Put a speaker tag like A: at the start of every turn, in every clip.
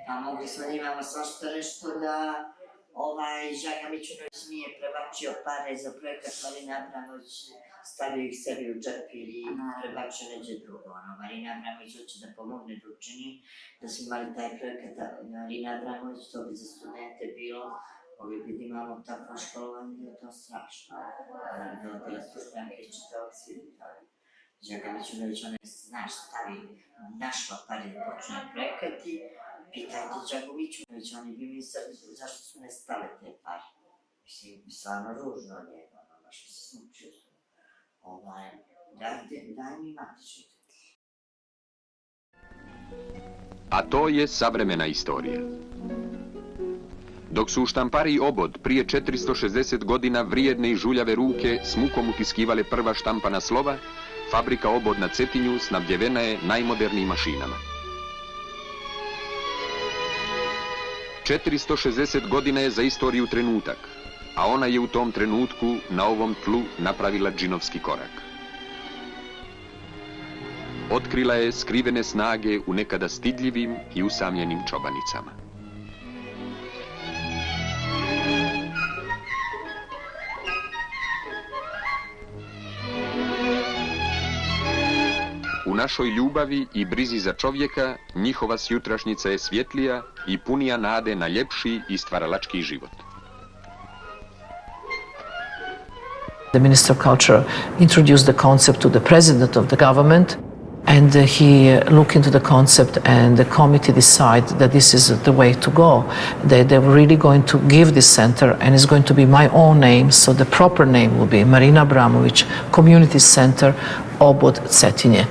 A: Tamo bi svojima masaž što da Žaka Mićunović nije prebačio pare za projekat Marina Abramović, stavio ih sebi u džep ili prebačio neđe drugo. Marina Abramović hoće da pomogne da učini, da smo imali taj projekat Marina Abramović, to bi za studente bilo, ovi bi imamo takvo školovanje, je to strašno. Da studente čitao svi. Žaka Mićunović, ona je, znaš, našla pare da počne projekat i pitajte Žaku Mićunović, oni bi mislili zašto su nestale te pare. Mislim, stvarno ružno od njega, baš mi se smučio su. Daj mi matičnicu.
B: A to je savremena istorija. Dok su u štampariji Obod prije 460 godina vrijedne i žuljave ruke s mukom utiskivale prva štampana slova, fabrika Obod na Cetinju snabdjevena je najmodernijim mašinama. 460 godina je za istoriju trenutak, a ona je u tom trenutku na ovom tlu napravila džinovski korak. Otkrila je skrivene snage u nekada stidljivim i usamljenim čobanicama. U našoj ljubavi i brizi za čovjeka, njihova sjutrašnjica je svjetlija i punija nade na ljepši i stvaralački život.
C: The Minister of Culture introduced the concept to the President of the government, and he looked into the concept, and the committee decided that this is the way to go. They're really going to give this center, and it's going to be my own name, so the proper name will be Marina Abramović Community Center Obod Cetinje.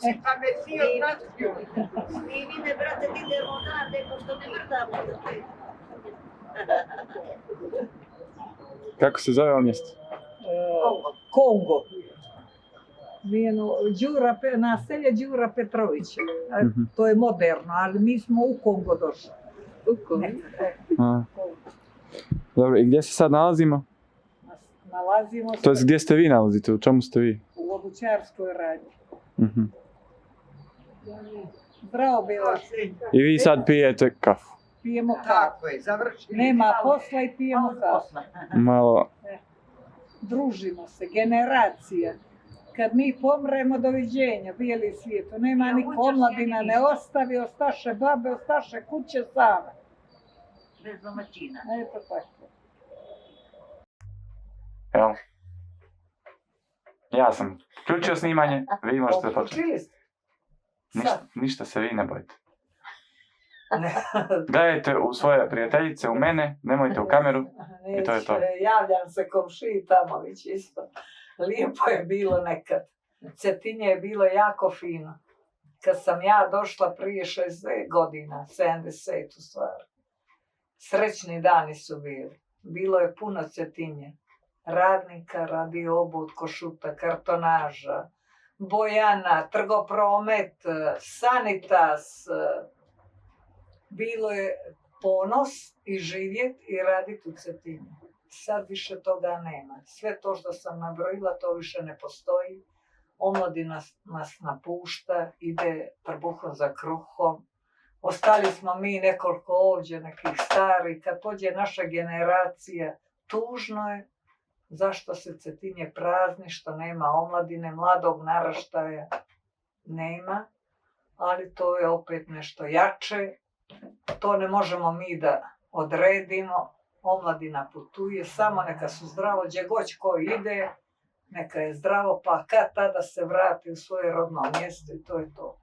A: si pametniji od nas ljudi. Mi vide, brate, ti idemo odavde, pošto ne mrdamo za te.
D: Kako se zove ovo mjesto?
E: Kongo. Naselje Đura Petrovića. To je moderno, ali mi smo u Kongo došli.
D: Dobro, i gdje se sad nalazimo?
E: Nalazimo se
D: To je gdje ste vi nalazite, u čemu ste vi?
E: u obućarskoj radnji. Zdravo bilo.
D: I vi sad pijete kafu.
E: Pijemo kafu.
A: Tako je, završili.
E: Nema posla i pijemo kafu.
D: Malo,
E: Družimo se, generacija. Kad mi pomremo, doviđenja, bijeli svijetu. Nema ni omladina, ne ostavi, ostaše babe, ostaše kuće same.
A: Bez domaćina.
E: Eto tako.
D: evo. Ja sam ključio snimanje, vi možete početi.
E: Uključili ste?
D: Ništa se vi ne bojite. Gledajte u svoje prijateljice, u mene, nemojte u kameru. I to je to.
E: Javljam se komšiji Tamović isto. Lijepo je bilo nekad. Cetinje je bilo jako fino. Kad sam ja došla prije 60 godina, 70 u stvari. Srećni dani su bili. Bilo je puno Cetinje. Radnika, radio obut, košuta, kartonaža, Bojana, Trgopromet, Sanitas. Bilo je ponos i živjet i raditi u Cetinju. Sad više toga nema. Sve to što sam nabrojila, to više ne postoji. Omladina nas napušta, ide trbuhom za kruhom. Ostali smo mi nekoliko ovdje, nekih starih. Kad pođe naša generacija, tužno je. Zašto se Cetinje prazni, što nema omladine, mladog naraštaja? Nema. Ali to je opet nešto jače. To ne možemo mi da odredimo. Omladina putuje, samo neka su zdravo, gdje god ko ide, neka je zdravo, pa kad tada se vrati u svoje rodno mjesto i to je to.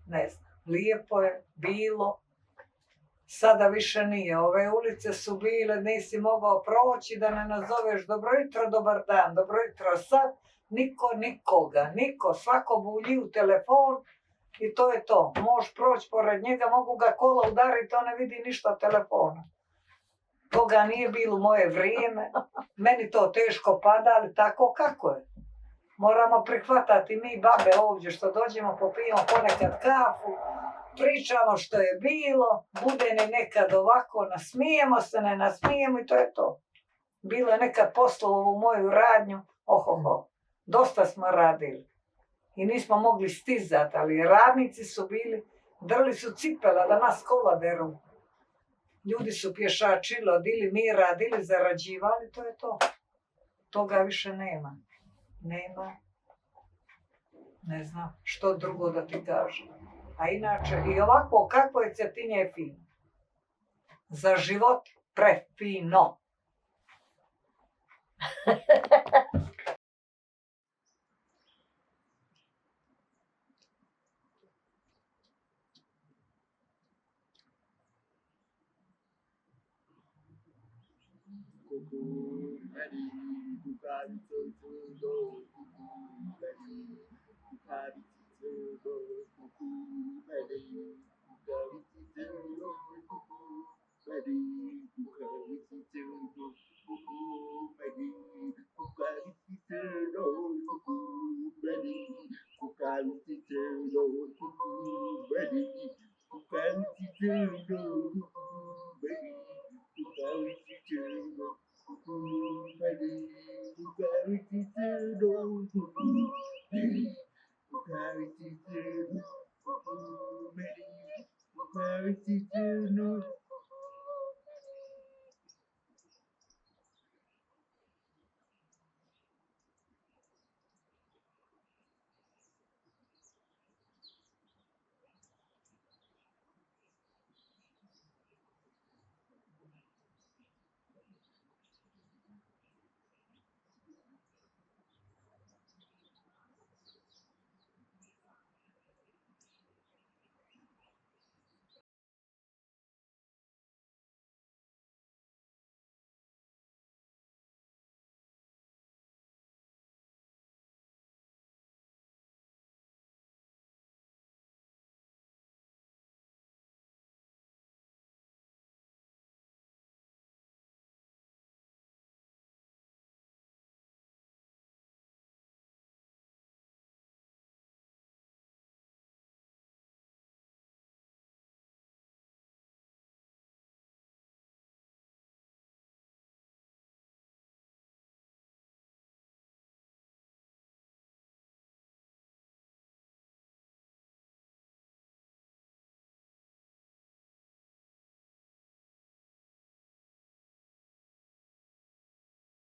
E: Ne znam, lijepo je bilo, sada više nije. Ove ulice su bile, nisi mogao proći da ne nazoveš dobro jutro, dobar dan, dobro jutro, sad niko nikoga, svako bulji u telefon i to je to. Možeš proći pored njega, mogu ga kola udariti, on ne vidi ništa od telefona. Toga nije bilo moje vrijeme, meni to teško pada, ali tako kako je. Moramo prihvatati mi babe ovdje što dođemo, popijemo ponekad kafu, pričamo što je bilo, bude ne nekad ovako, nasmijemo se, ne nasmijemo i to je to. Bilo je nekad poslova u moju radnju, dosta smo radili. I nismo mogli stizati, ali radnici su bili, drli su cipela da nas kola deru. Ljudi su pješačili, odili mi radili, zarađivali, to je to. Toga više nema. Nema. Ne znam što drugo da ti kažem. A inače, i ovako, kako je Cetinje je fino. Za život prefino.